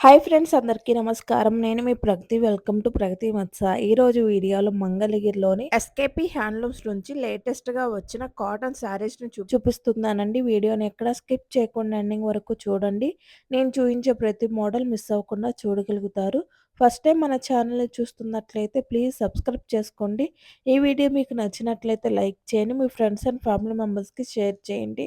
Hi friends అందరికీ నమస్కారం. నేను మీ ప్రగతి. వెల్కమ్ టు ప్రగతి మత్స. ఈరోజు వీడియోలో మంగళగిరిలోని ఎస్కేపీ హ్యాండ్లూమ్స్ నుంచి లేటెస్ట్‌గా వచ్చిన కాటన్ శారీస్‌ని చూపిస్తున్నానండి. వీడియోని ఎక్కడ స్కిప్ చేయకుండా ఎండింగ్ వరకు చూడండి. నేను చూయించే ప్రతి మోడల్ మిస్ అవ్వకుండా చూడగలుగుతారు. ఫస్ట్ టైం మన ఛానల్‌ని చూస్తున్నట్లయితే ప్లీజ్ సబ్స్క్రైబ్ చేసుకోండి. ఈ వీడియో మీకు నచ్చినట్లయితే లైక్ చేయండి. మీ ఫ్రెండ్స్ అండ్ ఫ్యామిలీ మెంబర్స్‌కి షేర్ చేయండి.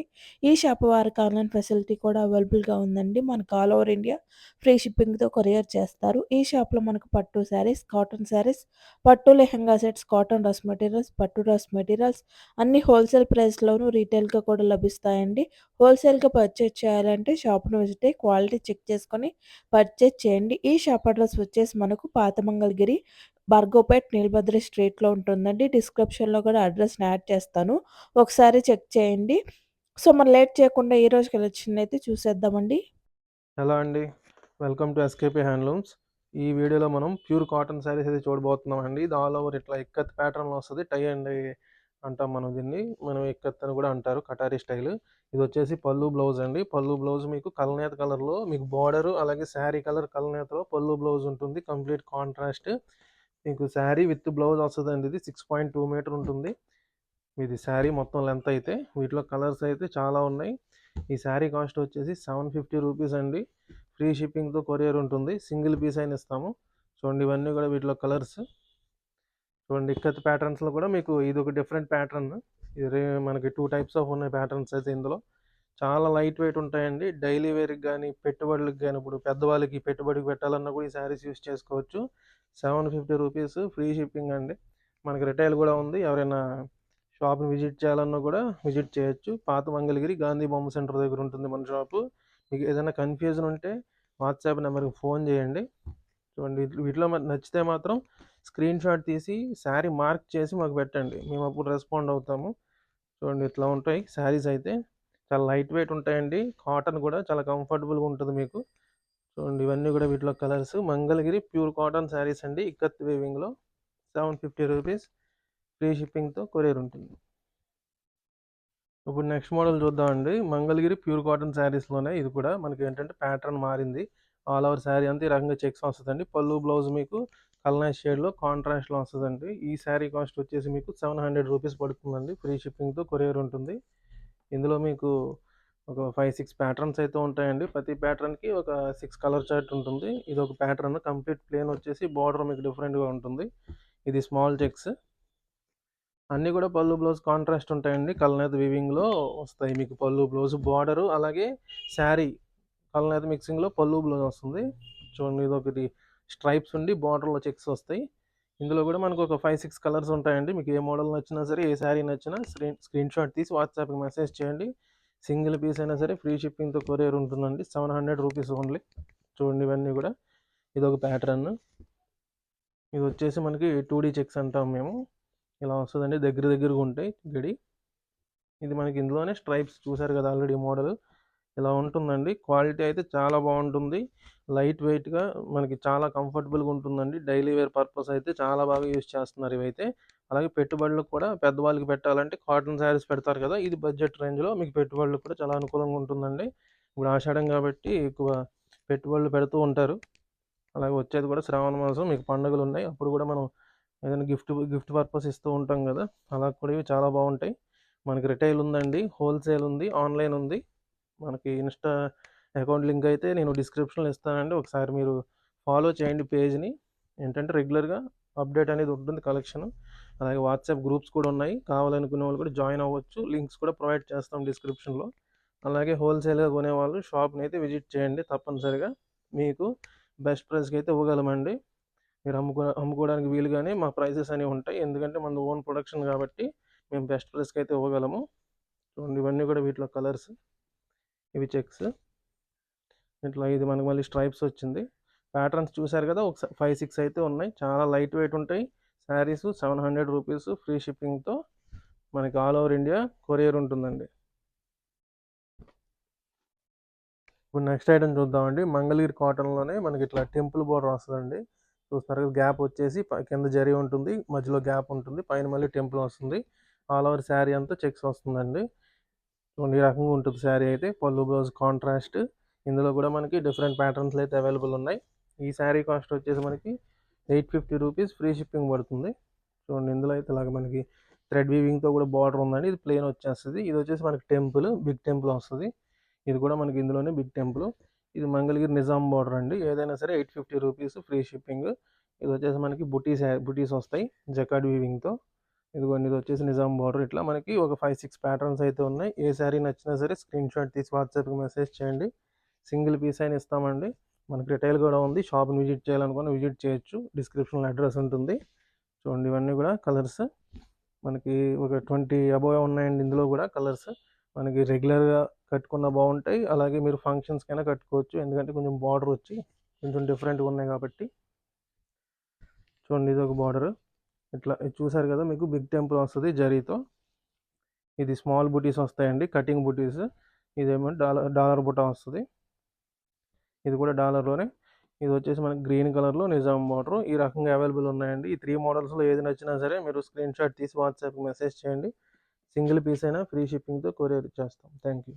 ఈ షాప్ వారికి ఆన్‌లైన్ ఫెసిలిటీ కూడా అవైలబుల్‌గా ఉందండి. మనకు ఆల్ ఓవర్ ఇండియా ఫ్రీ షిప్పింగ్‌తో కొరియర్ చేస్తారు. ఈ షాప్‌లో మనకు పట్టు శారీస్, కాటన్ శారీస్, పట్టు lehenga sets, cotton dress materials, పట్టు డ్రెస్ మెటీరియల్స్ అన్నీ హోల్‌సేల్ ప్రైస్‌లోను రీటైల్‌గా కూడా లభిస్తాయండి. హోల్‌సేల్‌గా పర్చేజ్ చేయాలంటే షాప్‌ని విజిట్ అయ్యి క్వాలిటీ చెక్ చేసుకొని పర్చేజ్ చేయండి. ఈ షాప్ అడ్రెస్ వచ్చేసి మనకు పాత మంగళగిరి, భార్గవపేట్, నీలభద్రి స్ట్రీట్‌లో ఉంటుందండి. డిస్క్రిప్షన్‌లో కూడా అడ్రెస్‌ని యాడ్ చేస్తాను. ఒకసారి చెక్ చేయండి. సో, మనం లేట్ చేయకుండా ఈ రోజు కలెక్షన్ అయితే చూసేద్దామండి. హలో అండి. Welcome to SKP handlooms. ఈ వీడియోలో మనం ప్యూర్ కాటన్ శారీస్ అయితే చూడబోతున్నాం అండి. ఇది ఆల్ ఓవర్ ఇట్లా ఇక్కత్ ప్యాటర్న్లో వస్తుంది. టై అండ్ అంటాం మనం దీన్ని. మనం ఇక్కత్ అని కూడా అంటారు, కటారీ స్టైల్. ఇది వచ్చేసి పళ్ళు బ్లౌజ్ అండి. పళ్ళు బ్లౌజ్ మీకు కల్నేత కలర్లో మీకు బార్డర్ అలాగే శారీ కలర్ కల్నేతలో పళ్ళు బ్లౌజ్ ఉంటుంది. కంప్లీట్ కాంట్రాస్ట్ మీకు శారీ విత్ బ్లౌజ్ వస్తుందండి. ఇది 6.2 మీటర్ ఉంటుంది. ఇది శారీ మొత్తం లెంత్ అయితే. వీటిలో కలర్స్ అయితే చాలా ఉన్నాయి. ఈ శారీ కాస్ట్ వచ్చేసి 750 రూపీస్ అండి. ఫ్రీ షిప్పింగ్తో కొరియర్ ఉంటుంది. సింగిల్ పీస్ అయినా ఇస్తాము. చూడండి, ఇవన్నీ కూడా వీటిలో కలర్స్. చూడండి, ఇక్కత్ ప్యాటర్న్స్లో కూడా మీకు ఇది ఒక డిఫరెంట్ ప్యాటర్న్. ఇది మనకి 2 టైప్స్ ఆఫ్ ఉన్నాయి ప్యాటర్న్స్ అయితే ఇందులో. చాలా లైట్ వెయిట్ ఉంటాయండి. డైలీ వేర్కి కానీ పెట్టుబడులకు కానీ, ఇప్పుడు పెద్దవాళ్ళకి పెట్టుబడికి పెట్టాలన్నా కూడా ఈ శారీస్ యూస్ చేసుకోవచ్చు. 750 రూపీస్ ఫ్రీ షిప్పింగ్ అండి. మనకి రిటైల్ కూడా ఉంది. ఎవరైనా షాప్ని విజిట్ చేయాలన్నా కూడా విజిట్ చేయొచ్చు. పాత మంగళగిరి గాంధీ బొమ్మ సెంటర్ దగ్గర ఉంటుంది మన షాపు. మీకు ఏదైనా కన్ఫ్యూజన్ ఉంటే వాట్సాప్ నెంబర్కి ఫోన్ చేయండి. చూడండి, వీటిలో మరి నచ్చితే మాత్రం స్క్రీన్ షాట్ తీసి శారీ మార్క్ చేసి మాకు పెట్టండి. మేము అప్పుడు రెస్పాండ్ అవుతాము. చూడండి, ఇట్లా ఉంటాయి శారీస్ అయితే. చాలా లైట్ వెయిట్ ఉంటాయండి. కాటన్ కూడా చాలా కంఫర్టబుల్గా ఉంటుంది మీకు. చూడండి, ఇవన్నీ కూడా వీటిలో colours. Mangalagiri pure cotton saris అండి. ఇక్కత్ వేవింగ్లో 750 రూపీస్ ఫ్రీ షిప్పింగ్తో కొరియర్ ఉంటుంది. ఇప్పుడు నెక్స్ట్ మోడల్ చూద్దామండి. మంగళగిరి ప్యూర్ కాటన్ శారీస్లోనే ఇది కూడా మనకి ఏంటంటే ప్యాటర్న్ మారింది. ఆల్ ఓవర్ శారీ అంతా ఈ రకంగా చెక్స్ వస్తుందండి. పళ్ళు బ్లౌజ్ మీకు కల్నా షేడ్లో కాంట్రాస్ట్లో వస్తుందండి. ఈ శారీ కాస్ట్ వచ్చేసి మీకు 700 రూపీస్ పడుతుందండి. ఫ్రీ షిప్పింగ్తో కొరియర్ ఉంటుంది. ఇందులో మీకు ఒక 5-6 ప్యాటర్న్స్ అయితే ఉంటాయండి. ప్రతి ప్యాటర్న్కి ఒక 6 కలర్ చార్ట్ ఉంటుంది. ఇది ఒక ప్యాటర్న్ కంప్లీట్ ప్లేన్ వచ్చేసి బార్డర్ మీకు డిఫరెంట్గా ఉంటుంది. ఇది స్మాల్ చెక్స్. అన్నీ కూడా పళ్ళు బ్లౌజ్ కాంట్రాస్ట్ ఉంటాయండి. కల్నేత వీవింగ్లో వస్తాయి మీకు పళ్ళు బ్లౌజ్ బార్డరు అలాగే శారీ కల్నేత మిక్సింగ్లో పళ్ళు బ్లౌజ్ వస్తుంది. చూడండి, ఇది ఒకటి స్ట్రైప్స్ ఉండి బార్డర్లో చెక్స్ వస్తాయి. ఇందులో కూడా మనకు ఒక 5-6 కలర్స్ ఉంటాయండి. మీకు ఏ మోడల్ నచ్చినా సరే, ఏ శారీ నచ్చినా స్క్రీన్ షాట్ తీసి వాట్సాప్కి మెసేజ్ చేయండి. సింగిల్ పీస్ అయినా సరే ఫ్రీ షిప్పింగ్తో కొరియర్ ఉంటుందండి. 700 రూపీస్ ఓన్లీ. చూడండి, ఇవన్నీ కూడా ఇది ఒక ప్యాటర్న్. ఇది వచ్చేసి మనకి 2D చెక్స్ అంటాం మేము. ఇలా వస్తుందండి, దగ్గర దగ్గరగా ఉంటాయి గడి. ఇది మనకి ఇందులోనే స్ట్రైప్స్ చూసారు కదా ఆల్రెడీ మోడల్. ఇలా ఉంటుందండి. క్వాలిటీ అయితే చాలా బాగుంటుంది. లైట్ వెయిట్గా మనకి చాలా కంఫర్టబుల్గా ఉంటుందండి. డైలీ వేర్ పర్పస్ అయితే చాలా బాగా యూజ్ చేస్తున్నారు ఇవైతే. అలాగే పెట్టుబడులకు కూడా పెద్దవాళ్ళకి పెట్టాలంటే కాటన్ శారీస్ పెడతారు కదా, ఇది బడ్జెట్ రేంజ్లో మీకు పెట్టుబడులకు కూడా చాలా అనుకూలంగా ఉంటుందండి. ఇప్పుడు ఆషాఢం కాబట్టి ఎక్కువ పెట్టుబడులు పెడుతూ ఉంటారు. అలాగే వచ్చేది కూడా శ్రావణ మాసం, మీకు పండుగలు ఉన్నాయి, అప్పుడు కూడా మనం ఏదైనా గిఫ్ట్ గిఫ్ట్ పర్పస్ ఇస్తూ ఉంటాం కదా, అలా కూడా ఇవి చాలా బాగుంటాయి. మనకి రిటైల్ ఉందండి, హోల్సేల్ ఉంది, ఆన్లైన్ ఉంది. మనకి ఇన్స్టా అకౌంట్ లింక్ అయితే నేను డిస్క్రిప్షన్లో ఇస్తానండి. ఒకసారి మీరు ఫాలో చేయండి పేజ్ని. ఏంటంటే రెగ్యులర్గా అప్డేట్ అనేది ఉంటుంది కలెక్షన్. అలాగే వాట్సాప్ గ్రూప్స్ కూడా ఉన్నాయి. కావాలనుకునే వాళ్ళు కూడా జాయిన్ అవ్వచ్చు. లింక్స్ కూడా ప్రొవైడ్ చేస్తాం డిస్క్రిప్షన్లో. అలాగే హోల్సేల్గా కొనేవాళ్ళు షాప్ని అయితే విజిట్ చేయండి తప్పనిసరిగా. మీకు బెస్ట్ ప్రైస్కి అయితే ఇవ్వగలమండి. మీరు అమ్ముకోవడానికి వీలుగానే మా ప్రైసెస్ అనేవి ఉంటాయి. ఎందుకంటే మన ఓన్ ప్రొడక్షన్ కాబట్టి మేము బెస్ట్ ప్రైస్కి అయితే ఇవ్వగలము. చూడండి, ఇవన్నీ కూడా వీటిలో కలర్స్. ఇవి చెక్స్. ఇట్లా ఇది మనకు మళ్ళీ స్ట్రైప్స్ వచ్చింది. ప్యాటర్న్స్ చూసారు కదా, ఒక 5-6 అయితే ఉన్నాయి. చాలా లైట్ వెయిట్ ఉంటాయి శారీస్. 700 రూపీస్ ఫ్రీ షిప్పింగ్తో మనకి ఆల్ ఓవర్ ఇండియా కొరియర్ ఉంటుందండి. ఇప్పుడు నెక్స్ట్ ఐటమ్ చూద్దామండి. మంగళగిరి కాటన్లోనే మనకి ఇట్లా టెంపుల్ బోర్డర్ వస్తుందండి. చూస్తారు కదా, గ్యాప్ వచ్చేసి కింద జరీ ఉంటుంది, మధ్యలో గ్యాప్ ఉంటుంది, పైన మళ్ళీ టెంపుల్ వస్తుంది. ఆల్ ఓవర్ శారీ అంతా చెక్స్ వస్తుందండి. చూడండి, ఈ రకంగా ఉంటుంది శారీ అయితే. పళ్ళు బ్లౌజ్ కాంట్రాస్ట్. ఇందులో కూడా మనకి డిఫరెంట్ ప్యాటర్న్స్లో అయితే అవైలబుల్ ఉన్నాయి. ఈ శారీ కాస్ట్ వచ్చేసి మనకి 850 రూపీస్ ఫ్రీ షిప్పింగ్ పడుతుంది. చూడండి ఇందులో అయితే ఇలాగ మనకి థ్రెడ్ వీవింగ్తో కూడా బార్డర్ ఉందండి. ఇది ప్లెయిన్ వచ్చేస్తుంది. ఇది వచ్చేసి మనకి టెంపుల్, బిగ్ టెంపుల్ వస్తుంది. ఇది కూడా మనకి ఇందులోనే బిగ్ టెంపుల్. ఇది మంగళగిరి నిజాం బార్డర్ అండి. ఏదైనా సరే 850 రూపీస్ ఫ్రీ షిప్పింగ్. ఇది వచ్చేసి మనకి బుటీస్ వస్తాయి జకార్డ్ వీవింగ్తో. ఇదిగోండి ఇది వచ్చేసి నిజాం బార్డర్. ఇట్లా మనకి ఒక 5-6 ప్యాటర్న్స్ అయితే ఉన్నాయి. ఏ శారీ నచ్చినా సరే స్క్రీన్ షాట్ తీసి వాట్సాప్కి మెసేజ్ చేయండి. సింగిల్ పీస్ అయినా ఇస్తామండి. మనకి రిటైల్ కూడా ఉంది. షాప్ని విజిట్ చేయాలనుకున్న విజిట్ చేయొచ్చు. డిస్క్రిప్షన్లో అడ్రస్ ఉంటుంది. చూడండి ఇవన్నీ కూడా కలర్స్ మనకి ఒక 20 అబోవ్ ఉన్నాయండి. ఇందులో కూడా కలర్స్ మనకి రెగ్యులర్గా కట్టుకున్న బాగుంటాయి. అలాగే మీరు ఫంక్షన్స్కైనా కట్టుకోవచ్చు. ఎందుకంటే కొంచెం బార్డర్ వచ్చి కొంచెం డిఫరెంట్గా ఉన్నాయి కాబట్టి. చూడండి ఇది ఒక బార్డర్. ఇట్లా ఇది చూసారు కదా, మీకు బిగ్ టెంపుల్ వస్తుంది జరీతో. ఇది స్మాల్ బుటీస్ వస్తాయండి, కటింగ్ బుటీస్. ఇదేమో డాలర్ బుటా వస్తుంది. ఇది కూడా డాలర్లోనే. ఇది వచ్చేసి మనకి గ్రీన్ కలర్లో నిజాం బార్డర్. ఈ రకంగా అవైలబుల్ ఉన్నాయండి. ఈ 3 మోడల్స్లో ఏది నచ్చినా సరే మీరు స్క్రీన్ షాట్ తీసి వాట్సాప్కి మెసేజ్ చేయండి. సింగిల్ పీస్ అయినా ఫ్రీ షిప్పింగ్తో కొరియర్ ఇచ్చేస్తాం. Thank you.